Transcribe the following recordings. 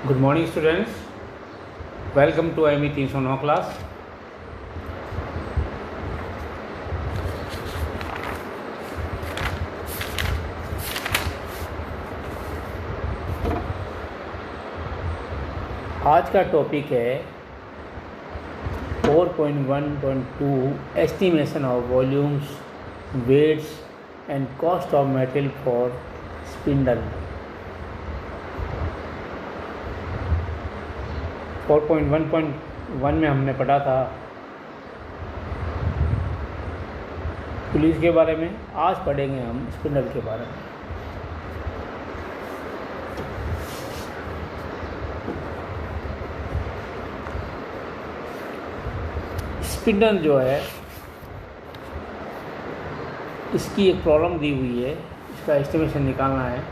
Good morning students, welcome to IME 309 class. आज का topic है 4.1.2 estimation of volumes, weights and cost of material for spindle. 4.1.1 में हमने पढ़ा था पुलिस के बारे में। आज पढ़ेंगे हम स्पिंडल के बारे में। स्पिंडल जो है, इसकी एक प्रॉब्लम दी हुई है, इसका एस्टिमेशन निकालना है।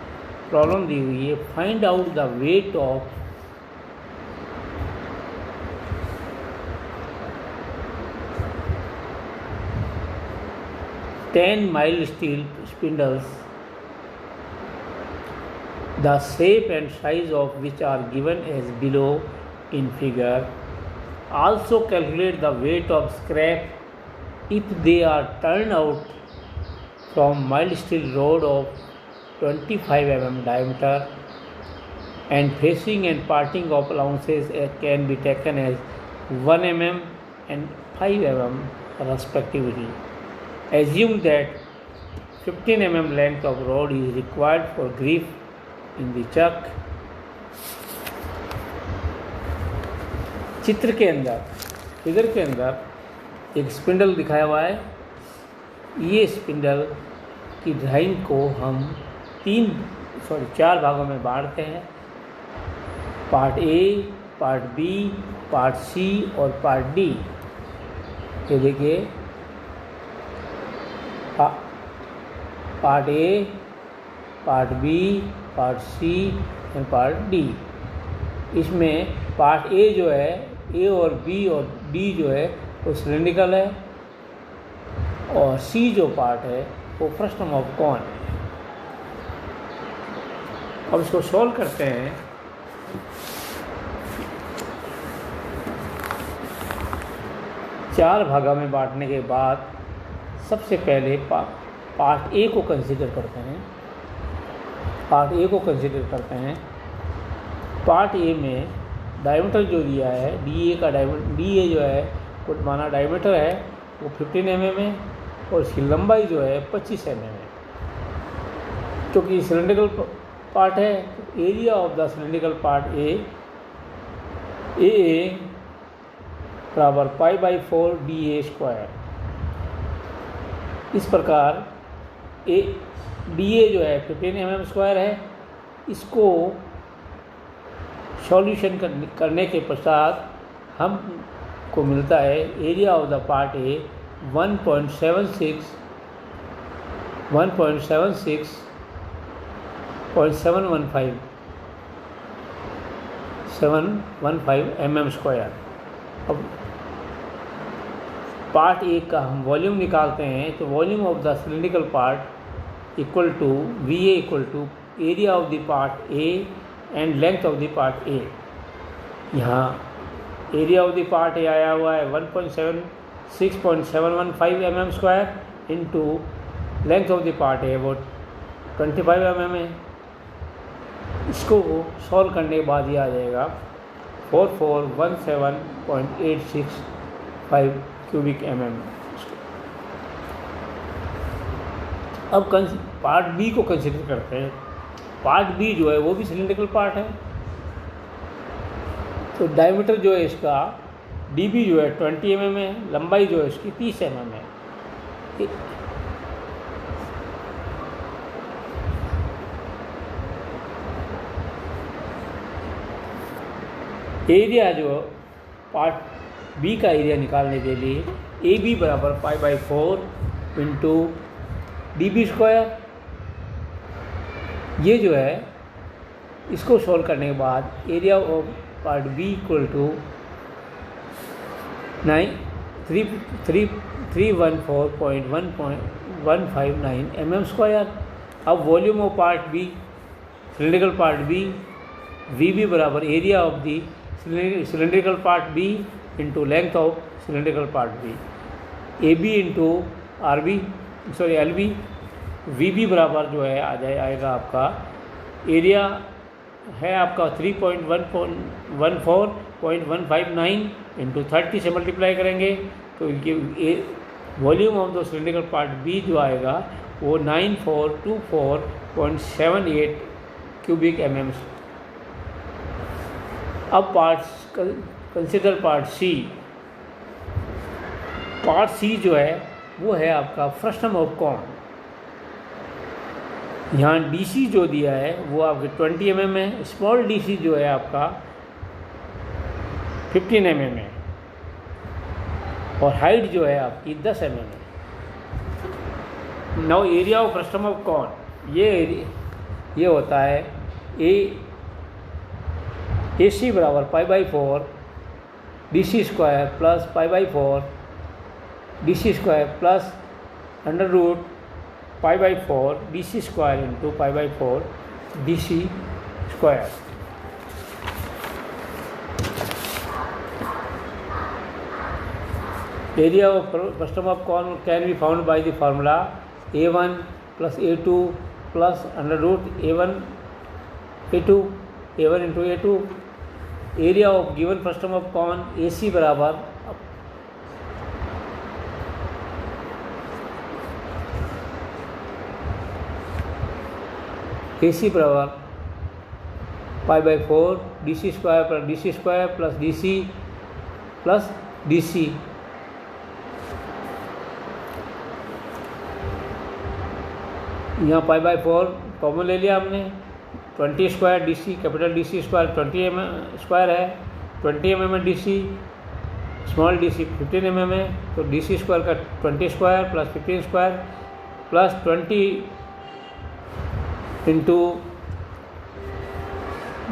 प्रॉब्लम दी हुई है, find out the weight of 10 mild steel spindles, the shape and size of which are given as below in figure. Also calculate the weight of scrap if they are turned out from mild steel rod of 25 mm diameter, and facing and parting of allowances can be taken as 1 mm and 5 mm respectively. Assume that 15 mm length of rod is required for grip in the chuck. चित्र के अंदर, figure के अंदर एक spindle दिखाया हुआ है। ये स्पिंडल की ड्राइंग को हम 4 भागों में बांटते हैं। Part A, part B, part C और पार्ट डी। ये देखिए, part A, part B, part C और पार्ट डी। इसमें पार्ट ए जो है, ए और बी और डी जो है वो सिलिंड्रिकल है, और सी जो पार्ट है वो फ्रस्टम ऑफ कॉन है। अब इसको सॉल्व करते हैं। चार भागा में बांटने के बाद सबसे पहले पार्ट ए को कंसीडर करते हैं। पार्ट ए को कंसीडर करते हैं। पार्ट ए में डायमीटर जो दिया है, डी ए जो है वो माना डायमीटर है वो 15 mm है, और इसकी लंबाई जो है 25 mm है। क्योंकि सिलेंड्रिकल पार्ट है, area of the cylindrical part A बराबर π/4 DA²। इस प्रकार DA जो है 15 mm² है। इसको सॉल्यूशन करने के पश्चात हमको मिलता है area of the part A 1.715 mm²। अब पार्ट ए का हम वॉल्यूम निकालते हैं, तो volume of the cylindrical part equal to VA equal to area of the part A and length of the part A. यहाँ area of the part A आया हुआ है 6.715 mm² into length of the part A वो 25 mm है। इसको solve करने के बाद ये आ जाएगा 4417.865 क्यूबिक mm। अब पार्ट बी को कंसिडर करते हैं। पार्ट बी जो है वो भी सिलिंड्रिकल पार्ट है। तो डायमीटर जो है इसका DB जो है 20 mm है, लंबाई जो है इसकी 30 mm है। एरिया जो पार्ट बी का एरिया निकालने के लिए AB बराबर π/4 इंटू DB²। ये जो है इसको सॉल्व करने के बाद area of part B equal to 314.159 mm²। अब volume of part B cylindrical part B, V B बराबर area of the cylindrical part B into length of cylindrical part B, A B into R B sorry L B, V B बराबर जो है आएगा आपका area है आपका 3.14.159 into 30 से multiply करेंगे तो ये volume of the cylindrical part B जो आएगा वो 9424.78 क्यूबिक mm। अब parts consider part C. Part C जो है वो है आपका फ्रस्टम ऑफ कॉन। यहाँ डीसी जो दिया है वो आपके 20 mm है, स्मॉल डीसी जो है आपका 15 mm है और हाइट जो है आपकी 10 mm है। Now area of frustum of cone ये होता है ए सी बराबर π/4 DC square plus π/4 DC square plus under root π/4 DC square into π/4 DC square. Area of frustum of cone can be found by the formula A1 plus A2 plus under root A1 into A2। Area of given frustum of cone AC बराबर AC बराबर π/4 DC square plus DC यहाँ π/4 common ले लिया हमने, 20 square DC capital DC square 20 mm square है, 20 mm है DC, small DC 15 mm है तो DC स्क्वायर का 20 square plus 15 square plus 20 into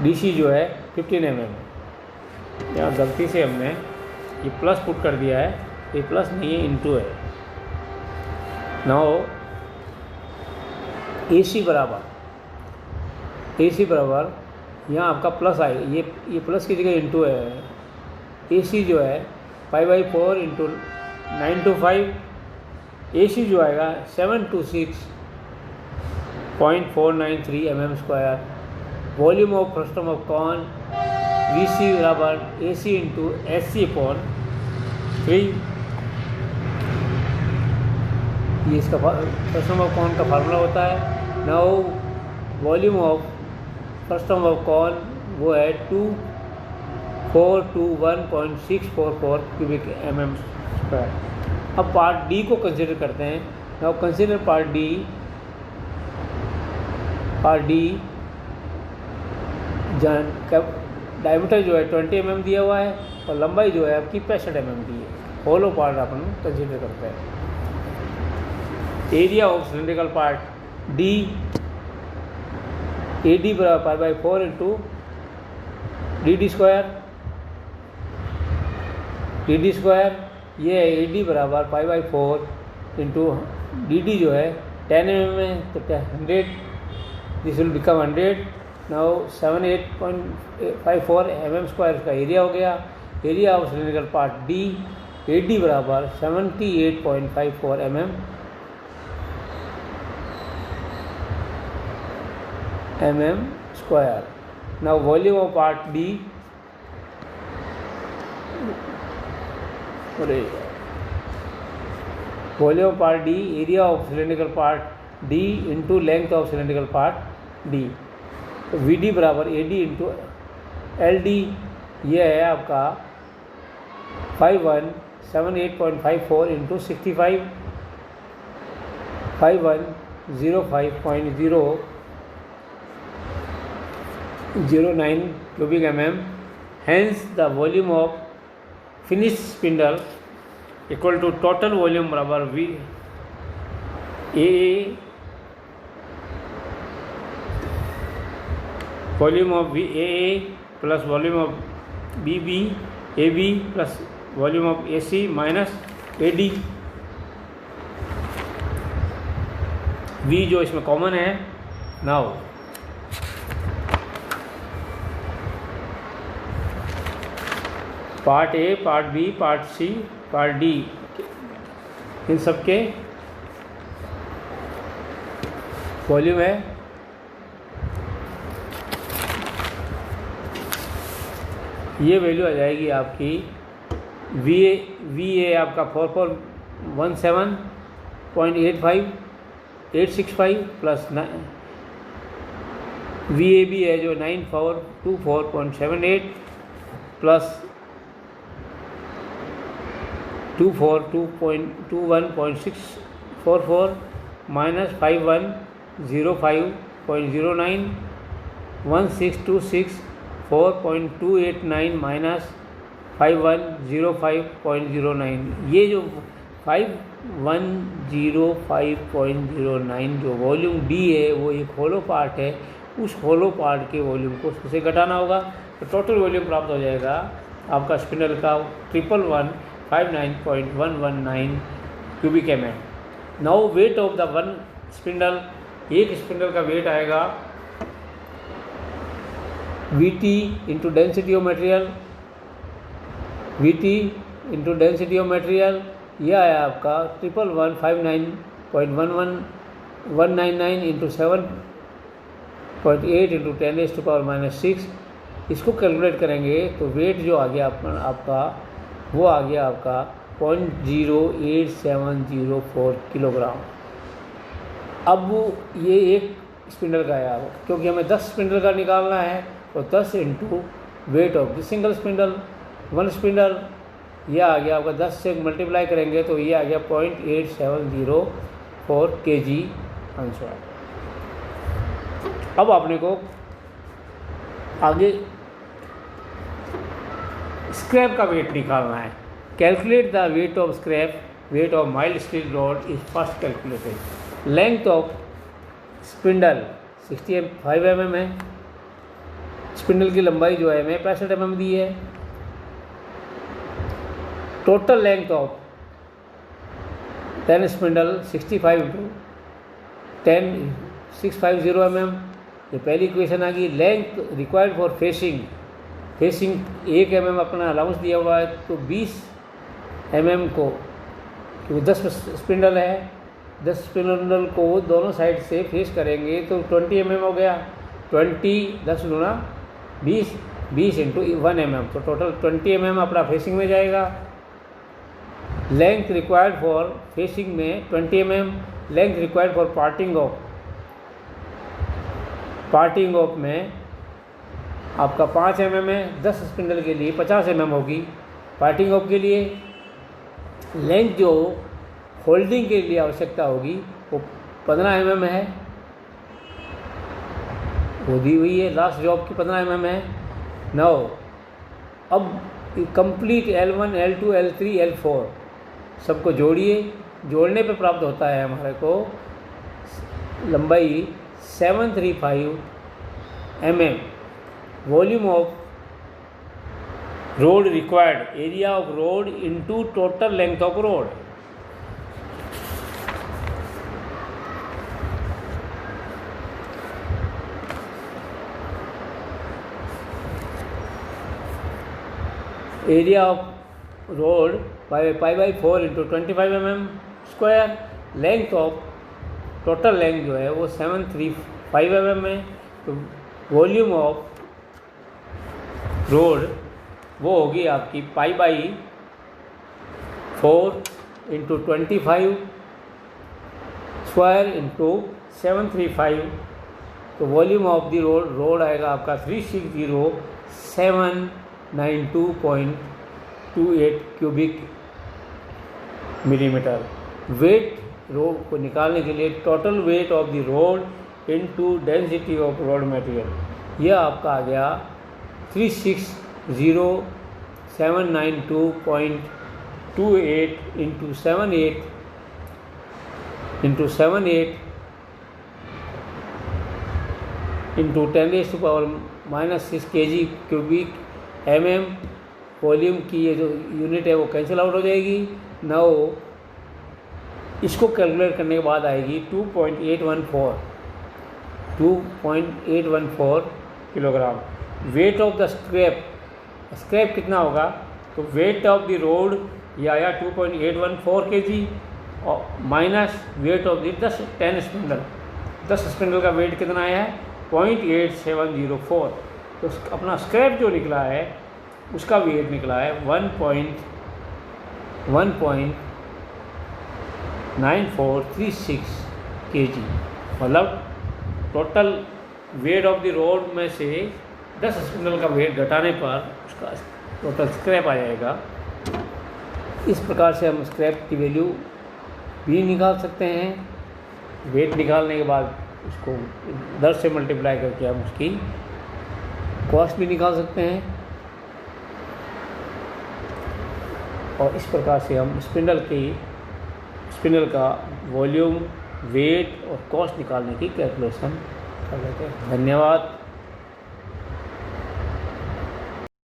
DC जो है 15 mm है। यहाँ गलती से हमने ये प्लस पुट कर दिया है, ये प्लस नहीं है इंटू है। नाउ AC बराबर यहाँ आपका प्लस आएगा, ये प्लस की जगह इंटू है। AC जो है π/4 इंटू 925, AC जो आएगा 726.493 mm square. Volume of frustum of cone VC बराबर AC इंटू SC/3। ये इसका फ्रस्टम ऑफ कॉन का फार्मूला होता है। Now volume of frustum of cone वो है 2421.644 क्यूबिक mm स्क्वायर। अब पार्ट डी को कंसिडर करते हैं। Now consider part D diameter जो है 20 mm दिया हुआ है और लंबाई जो है आपकी 65 mm दी है। होलो पार्ट अपन कंसिडर करते हैं। Area of cylindrical part D AD बराबर π/4 इंटू DD स्क्वायर ये है AD बराबर π/4 इंटू DD जो है 10 mm है तो 100 this will become 100। Now 78.54 mm square का एरिया हो गया। Area of cylindrical part D AD बराबर 78.54 mm square. Now volume of part D area of cylindrical part D into length of cylindrical part D. तो VD बराबर AD into LD ये है आपका 5178.54 into 65 5105.009 cubic mm. Hence the volume of finished spindle equal to total volume बराबर AA volume of AA plus volume of AB plus volume of AC minus AD। V जो इसमें common है। Now part A, part B, part C, part D, इन सब के volume है। ये value आ जाएगी आपकी वी ए आपका 4417.865 प्लस वी ए बी है जो 9424.78 प्लस 242.21.644 माइनस 5105.09 16264.289 माइनस 5105.09। ये जो 5105.09 जो वॉल्यूम डी है वो एक होलो पार्ट है। उस होलो पार्ट के वॉल्यूम को उससे घटाना होगा तो टोटल वॉल्यूम प्राप्त हो जाएगा आपका स्पिंडल का 11159.119 cubic m m. Now weight of the one spindle, एक स्पिंडल का वेट आएगा Vt into density of material, Vt into density of material, यह आया आपका 11159.199 इंटू 7.8 इंटू 10⁻⁻⁶। इसको कैलकुलेट करेंगे तो वेट जो आ गया आपका वो आ गया आपका 0.08704 किलोग्राम। अब ये एक स्पिंडल का आया, क्योंकि हमें 10 स्पिंडल का निकालना है तो 10 into weight of the single spindle, one spindle, यह आ गया आपका 10 से मल्टीप्लाई करेंगे तो ये आ गया 0.8704 kg आंसर। अब आपने को आगे स्क्रैप का वेट निकालना है। Calculate the weight of scrap, weight of mild steel rod is first calculated. Length of spindle 65 mm है, स्पिंडल की लंबाई जो है हमें 65 mm दी है। Total length of 10 spindle 65 into 10 650 mm, ये पहली इक्वेशन आ गई। Length required for facing 1 mm अपना अलाउंस दिया हुआ है तो 20 mm को, क्योंकि 10 स्पिंडल है, 10 स्पिंडल को दोनों साइड से फेस करेंगे तो 20 mm हो गया। 20 10 गुना 20 इंटू 1 mm, तो टोटल 20 mm अपना फेसिंग में जाएगा। लेंथ रिक्वायर्ड फॉर फेसिंग में 20 mm, length required for parting off में आपका 5 mm है। 10 स्पिंडल के लिए 50 mm होगी पार्टिंग ऑफ के लिए। लेंथ जो होल्डिंग के लिए आवश्यकता होगी वो 15 mm है, वो दी हुई है। लास्ट जॉब की 15 mm है। नाउ अब complete L1 L2 L3 L4 सबको जोड़िए, जोड़ने पे प्राप्त होता है हमारे को लंबाई 735 mm, volume of road required, area of road into total length of road. Area of road pi/4 into 25 mm square. Length of total length जो है वो 735 mm है। तो वॉल्यूम ऑफ रोड वो होगी आपकी pi/4 इंटू 25 स्क्वायर इंटू 735। तो volume of the road आएगा आपका 360,792.28 क्यूबिक मिलीमीटर। वेट रोड को निकालने के लिए total weight of the road into density of road material, यह आपका आ गया 360,792.28 into 78 into 10⁻⁻⁶ kg cubic mm। Volume की ये जो यूनिट है वो कैंसिल आउट हो जाएगी। नाउ इसको कैलकुलेट करने के बाद आएगी 2.814 kilogram. Wait of the scrap कितना होगा तो वेट ऑफ द रोड ये आया 2.814 kg और minus weight of the 10 spindle. 10 spindle का वेट कितना आया है 0.8704। तो अपना स्क्रैप जो निकला है उसका वेट निकला है 1.9436 kg। मतलब total weight of the road में से 10 स्पिंडल का वेट घटाने पर उसका टोटल स्क्रैप आ जाएगा। इस प्रकार से हम स्क्रैप की वैल्यू भी निकाल सकते हैं। वेट निकालने के बाद उसको 10 से मल्टीप्लाई करके हम उसकी कॉस्ट भी निकाल सकते हैं। और इस प्रकार से हम स्पिंडल का वॉल्यूम, वेट और कॉस्ट निकालने की कैलकुलेशन कर लेते हैं। धन्यवाद।